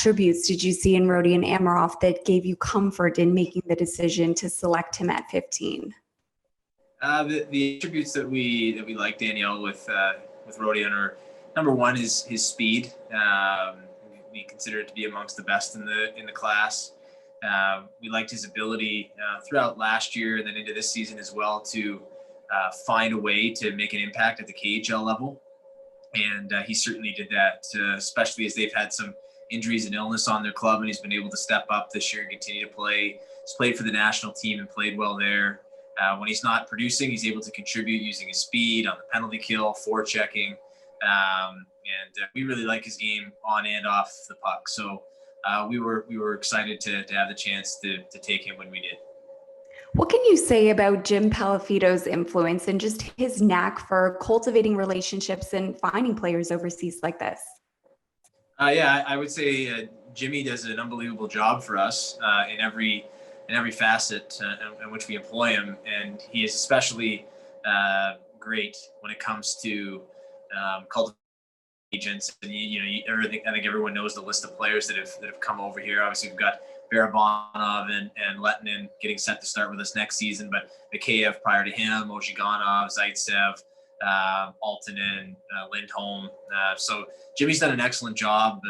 attributes did you see in Rodion Amirov that gave you comfort in making the decision to select him at 15? The attributes that we like, Danielle, with Rodion are, number one is his speed. We consider it to be amongst the best in the class. We liked his ability throughout last year and then into this season as well to find a way to make an impact at the KHL level. And he certainly did that, especially as they've had some injuries and illness on their club, and he's been able to step up this year and continue to play. He's played for the national team and played well there. When he's not producing, he's able to contribute using his speed on the penalty kill, forechecking. And we really like his game on and off the puck. So we were excited to have the chance to take him when we did. What can you say about Jim Palafito's influence and just his knack for cultivating relationships and finding players overseas like this? Yeah, I would say Jimmy does an unbelievable job for us in every facet in which we employ him, and he is especially great when it comes to cultivating agents. And everything. I think everyone knows the list of players that have come over here. Obviously, we've got Barabanov and Lettinen getting set to start with us next season, but Mikheyev prior to him, Ozhiganov, Zaitsev, Altonen, Lindholm. So Jimmy's done an excellent job.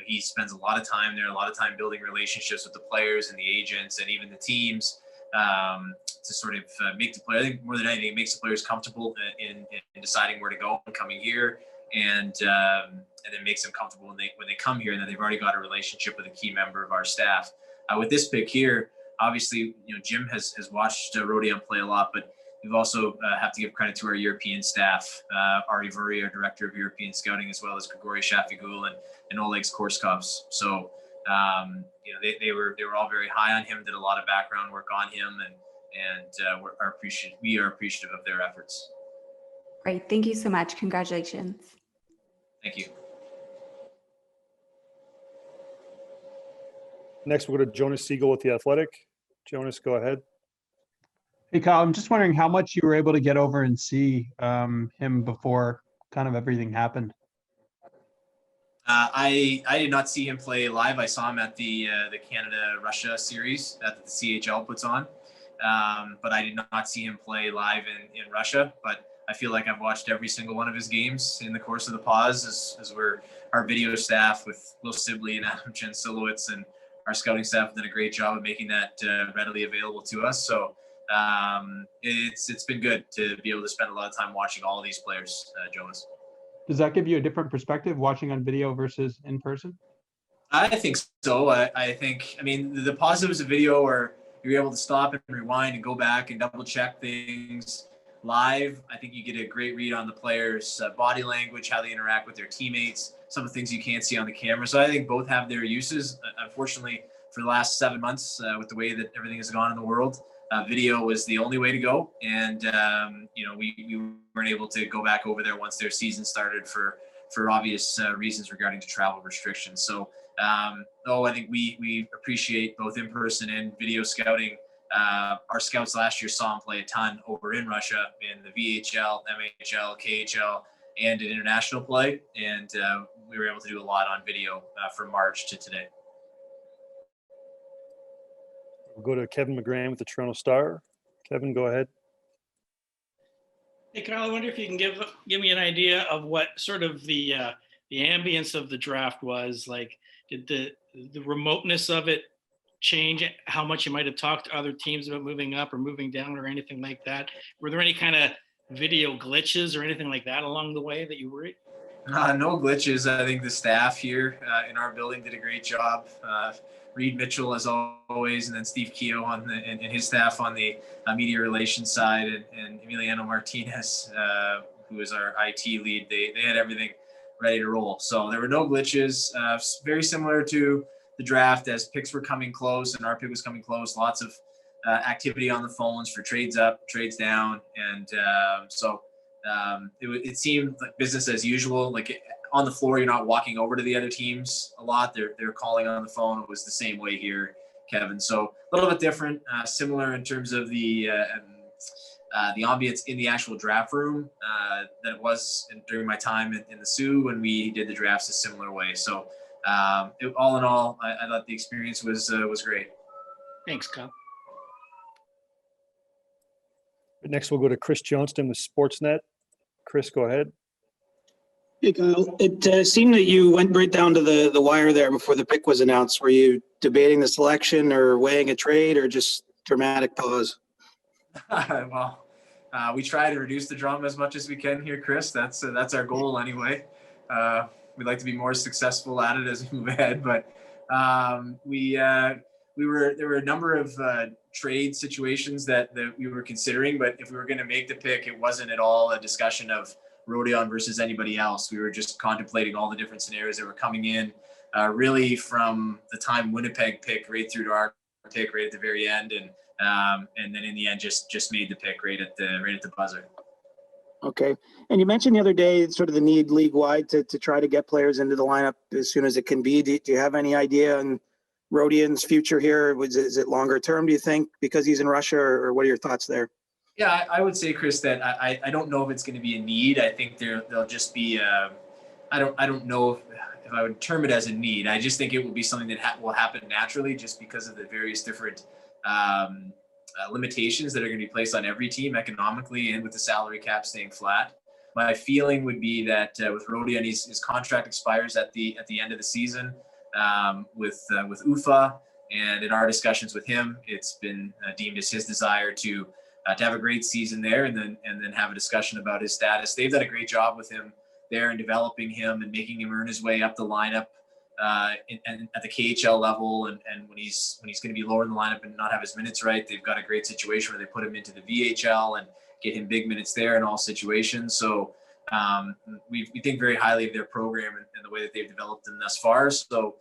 He spends a lot of time there, a lot of time building relationships with the players and the agents and even the teams to sort of make the player. I think more than anything, it makes the players comfortable in deciding where to go and coming here, and then makes them comfortable when they come here and that they've already got a relationship with a key member of our staff. With this pick here, obviously, Jim has watched Rodion play a lot, but we've also have to give credit to our European staff, Ari Vuri, our director of European scouting, as well as Grigory Shafigul and Oleg Skorskovs. So they were all very high on him, did a lot of background work on him, and we are appreciative of their efforts. Great, thank you so much. Congratulations. Thank you. Next, we'll go to Jonas Siegel with The Athletic. Jonas, go ahead. Hey, Kyle, I'm just wondering how much you were able to get over and see him before kind of everything happened. I did not see him play live. I saw him at the Canada-Russia series that the CHL puts on, but I did not see him play live in Russia. But I feel like I've watched every single one of his games in the course of the pause, as our video staff with Will Sibley and Adam Chensilowitz and our scouting staff have done a great job of making that readily available to us. So it's been good to be able to spend a lot of time watching all of these players, Jonas. Does that give you a different perspective watching on video versus in person? I think so. I mean, the positives of video are you're able to stop and rewind and go back and double check things. Live, I think you get a great read on the players' body language, how they interact with their teammates, some of the things you can't see on the camera. So I think both have their uses. Unfortunately, for the last 7 months, with the way that everything has gone in the world, video was the only way to go. And, we weren't able to go back over there once their season started for obvious reasons regarding to travel restrictions. So, I think we appreciate both in-person and video scouting. Our scouts last year saw him play a ton over in Russia in the VHL, MHL, KHL, and in international play. And we were able to do a lot on video from March to today. We'll go to Kevin McGran with the Toronto Star. Kevin, go ahead. Hey, Kyle, I wonder if you can give me an idea of what sort of the ambience of the draft was. Like, did the remoteness of it change how much you might have talked to other teams about moving up or moving down or anything like that? Were there any kind of video glitches or anything like that along the way that you worried? No glitches. I think the staff here in our building did a great job. Reed Mitchell, as always, and then Steve Keogh and his staff on the media relations side, and Emiliano Martinez, who is our IT lead. They had everything ready to roll. So there were no glitches. Very similar to the draft as picks were coming close and our pick was coming close. Lots of activity on the phones for trades up, trades down, and it seemed like business as usual. Like on the floor, you're not walking over to the other teams a lot. They're calling on the phone. It was the same way here, Kevin. So a little bit different, similar in terms of the ambience in the actual draft room than it was during my time in the Sioux when we did the drafts a similar way. So all in all, I thought the experience was great. Thanks, Kyle. Next, we'll go to Chris Johnston with Sportsnet. Chris, go ahead. Hey, Kyle. It seemed that you went right down to the wire there before the pick was announced. Were you debating the selection or weighing a trade or just dramatic pause? Well, we try to reduce the drama as much as we can here, Chris. That's our goal anyway. We'd like to be more successful at it as we move ahead, but there were a number of trade situations that we were considering, but if we were going to make the pick, it wasn't at all a discussion of Rodion versus anybody else. We were just contemplating all the different scenarios that were coming in, really from the time Winnipeg pick right through to our pick right at the very end, and then in the end just made the pick right at the buzzer. Okay. And you mentioned the other day sort of the need league-wide to try to get players into the lineup as soon as it can be. Do you have any idea on Rodion's future here? Is it longer term, do you think, because he's in Russia, or what are your thoughts there? Yeah, I would say, Chris, that I don't know if it's going to be a need. I think there'll just be I don't know if I would term it as a need. I just think it will be something that will happen naturally, just because of the various different limitations that are going to be placed on every team economically and with the salary cap staying flat. My feeling would be that with Rodion, his contract expires at the end of the season with UFA, and in our discussions with him, it's been deemed as his desire to have a great season there, and then have a discussion about his status. They've done a great job with him there in developing him and making him earn his way up the lineup and at the KHL level. And when he's going to be lower in the lineup and not have his minutes right, they've got a great situation where they put him into the VHL and get him big minutes there in all situations. So we think very highly of their program and the way that they've developed them thus far. So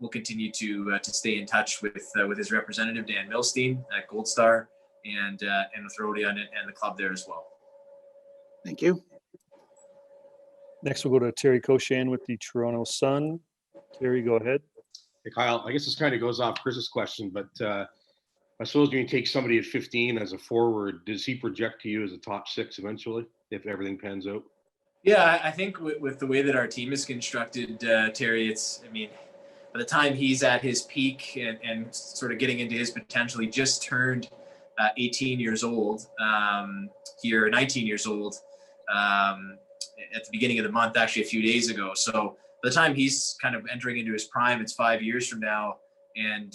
we'll continue to stay in touch with his representative, Dan Milstein at Gold Star, and with Rodion and the club there as well. Thank you. Next, we'll go to Terry Koshan with the Toronto Sun. Terry, go ahead. Hey, Kyle, I guess this kind of goes off Chris's question, but I suppose when you take somebody at 15 as a forward, does he project to you as a top six eventually if everything pans out? Yeah, I think with the way that our team is constructed, Terry, by the time he's at his peak and sort of getting into his potential, he just turned 18 years old here, 19 years old at the beginning of the month, actually a few days ago. So by the time he's kind of entering into his prime, it's 5 years from now. And,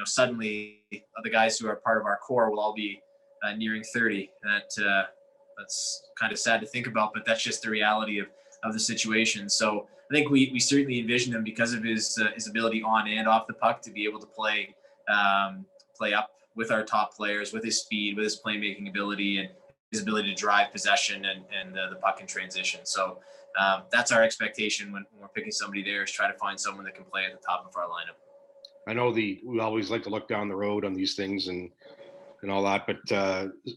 suddenly the guys who are part of our core will all be nearing 30. That's kind of sad to think about, but that's just the reality of the situation. So I think we certainly envision him, because of his ability on and off the puck, to be able to play up with our top players, with his speed, with his playmaking ability, and his ability to drive possession and the puck in transition. So that's our expectation when we're picking somebody there, is try to find someone that can play at the top of our lineup. I know we always like to look down the road on these things and all that, but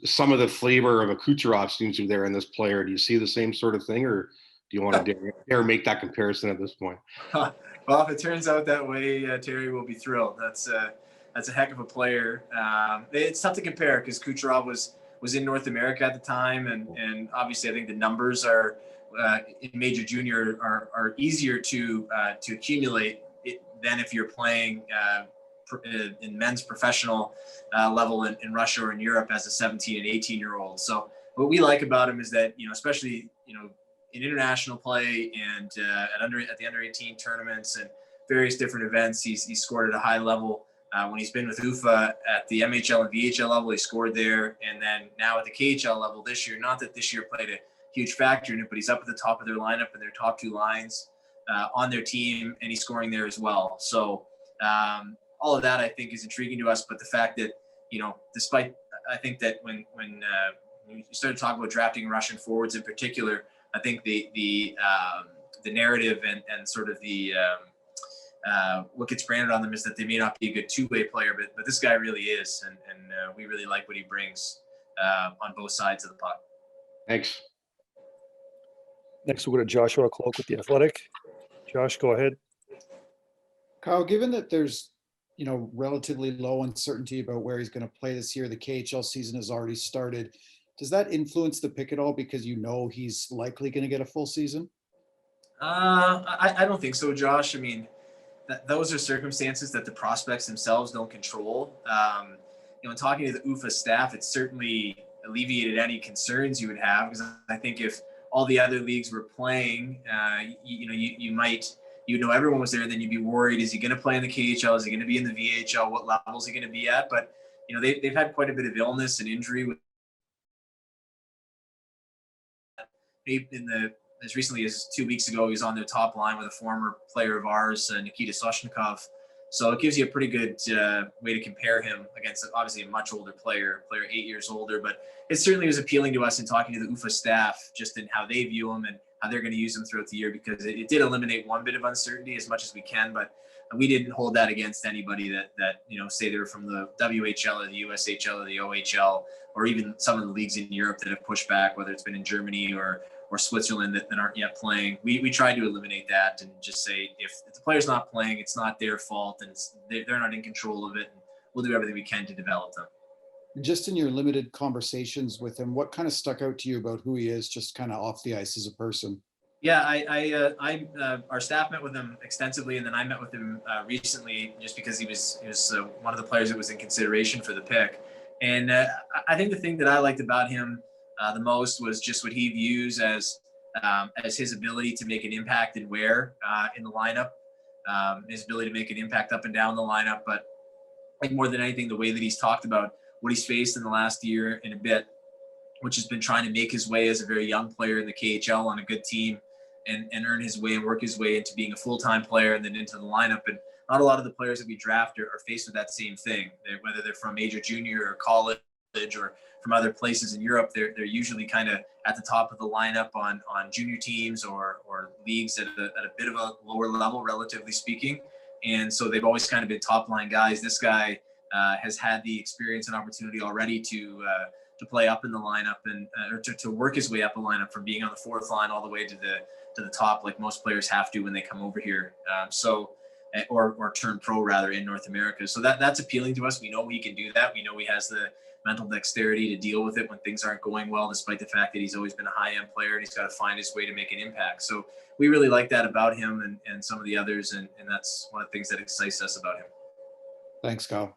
some of the flavor of a Kucherov seems to be there in this player. Do you see the same sort of thing, or do you want to dare make that comparison at this point? Well, if it turns out that way, Terry will be thrilled. That's a heck of a player. It's tough to compare because Kucherov was in North America at the time, and obviously I think the numbers are in Major Junior are easier to accumulate than if you're playing in men's professional level in Russia or in Europe as a 17 and 18-year-old. So what we like about him is that, especially, in international play and at the under 18 tournaments and various different events, he's scored at a high level. When he's been with UFA at the MHL and VHL level, he scored there. And then now at the KHL level this year, not that this year played a huge factor in it, but he's up at the top of their lineup and their top two lines on their team, and he's scoring there as well. So all of that, I think, is intriguing to us. But the fact that, despite, I think that when you started talking about drafting Russian forwards in particular, I think the narrative and sort of the what gets branded on them is that they may not be a good two-way player, but this guy really is, and we really like what he brings on both sides of the puck. Thanks. Next, we'll go to Joshua Cloak with The Athletic. Josh, go ahead. Kyle, given that there's, relatively low uncertainty about where he's going to play this year, the KHL season has already started. Does that influence the pick at all because he's likely going to get a full season? I don't think so, Josh. I mean, those are circumstances that the prospects themselves don't control. In talking to the UFA staff, it certainly alleviated any concerns you would have, because I think if all the other leagues were playing, you might, everyone was there, and then you'd be worried, is he going to play in the KHL? Is he going to be in the VHL? What level is he going to be at? But, they've had quite a bit of illness and injury with as recently as 2 weeks ago. He was on their top line with a former player of ours, Nikita Soshnikov. So it gives you a pretty good way to compare him against obviously a much older player 8 years older. But it certainly was appealing to us in talking to the UFA staff, just in how they view him and how they're going to use him throughout the year, because it did eliminate one bit of uncertainty as much as we can. But we didn't hold that against anybody that say they're from the WHL or the USHL or the OHL, or even some of the leagues in Europe that have pushed back, whether it's been in Germany or Switzerland that aren't yet playing. We tried to eliminate that and just say, if the player's not playing, it's not their fault, and they're not in control of it. And we'll do everything we can to develop them. Just in your limited conversations with him, what kind of stuck out to you about who he is, just kind of off the ice as a person? Yeah, our staff met with him extensively, and then I met with him recently, just because he was one of the players that was in consideration for the pick. And I think the thing that I liked about him the most was just what he views as his ability to make an impact and where in the lineup, his ability to make an impact up and down the lineup. But I think more than anything, the way that he's talked about what he's faced in the last year and a bit, which has been trying to make his way as a very young player in the KHL on a good team, and earn his way and work his way into being a full-time player and then into the lineup. And not a lot of the players that we draft are faced with that same thing. Whether they're from major, junior, or college, or from other places in Europe, they're usually kind of at the top of the lineup on junior teams or leagues at a bit of a lower level, relatively speaking. And so they've always kind of been top line guys. This guy has had the experience and opportunity already to play up in the lineup and or to work his way up a lineup from being on the fourth line all the way to the top, like most players have to when they come over here. Or turn pro rather in North America. So that's appealing to us. We know he can do that. We know he has the mental dexterity to deal with it when things aren't going well, despite the fact that he's always been a high-end player and he's got to find his way to make an impact. So we really like that about him and some of the others, and that's one of the things that excites us about him. Thanks, Kyle.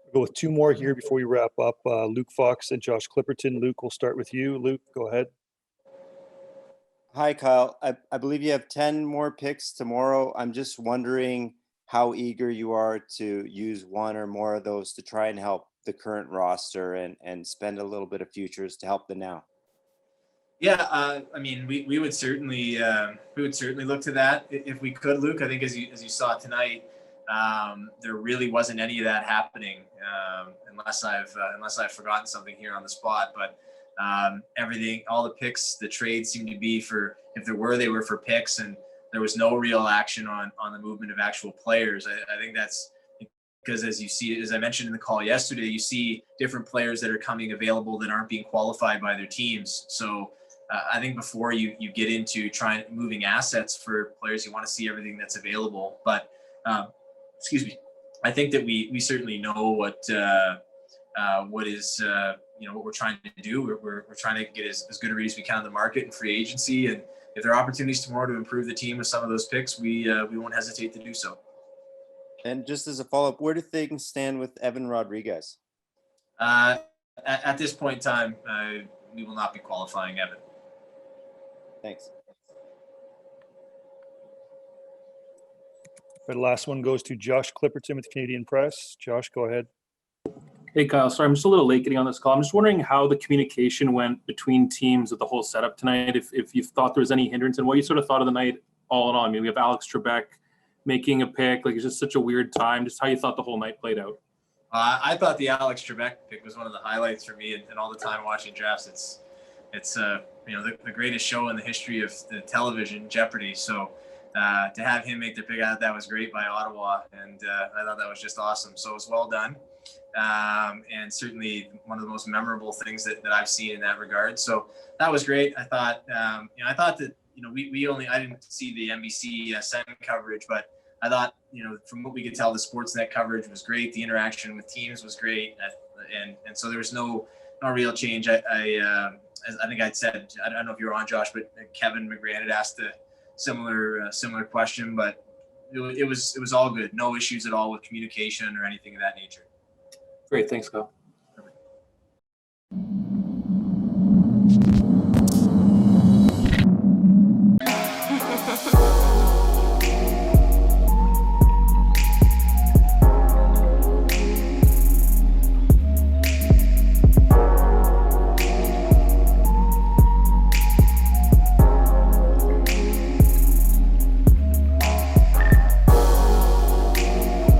We'll go with two more here before we wrap up. Luke Fox and Josh Clipperton. Luke, we'll start with you. Luke, go ahead. Hi, Kyle. I believe you have 10 more picks tomorrow. I'm just wondering how eager you are to use one or more of those to try and help the current roster and spend a little bit of futures to help the now. Yeah, I mean, we would certainly look to that if we could, Luke. I think as you saw tonight, there really wasn't any of that happening, unless I've forgotten something here on the spot. But everything, all the picks, the trades seemed to be for, if there were, they were for picks, and there was no real action on the movement of actual players. I think that's because, as I mentioned in the call yesterday, you see different players that are coming available that aren't being qualified by their teams. So I think before you get into moving assets for players, you want to see everything that's available. But excuse me, I think that we certainly know what is what we're trying to do. We're trying to get as good a read as we can on the market and free agency. And if there are opportunities tomorrow to improve the team with some of those picks, we won't hesitate to do so. And just as a follow-up, where do things stand with Evan Rodriguez? At this point in time, we will not be qualifying Evan. Thanks. The last one goes to Josh Clipperton with Canadian Press. Josh, go ahead. Hey, Kyle. Sorry, I'm just a little late getting on this call. I'm just wondering how the communication went between teams with the whole setup tonight, if you thought there was any hindrance, and what you sort of thought of the night all in all. I mean, we have Alex Trebek making a pick. Like, it's just such a weird time. Just how you thought the whole night played out. I thought the Alex Trebek pick was one of the highlights for me, and all the time watching drafts. It's the greatest show in the history of the television, Jeopardy. So to have him make the pick, I thought that was great by Ottawa, and I thought that was just awesome. So it was well done, and certainly one of the most memorable things that I've seen in that regard. So that was great. I thought that I didn't see the NBC Sen coverage, but I thought, from what we could tell, the Sportsnet coverage was great. The interaction with teams was great. And so there was no real change. I as I think I'd said, I don't know if you were on, Josh, but Kevin McGran had asked a similar question, but it was all good. No issues at all with communication or anything of that nature. Great. Thanks, Kyle.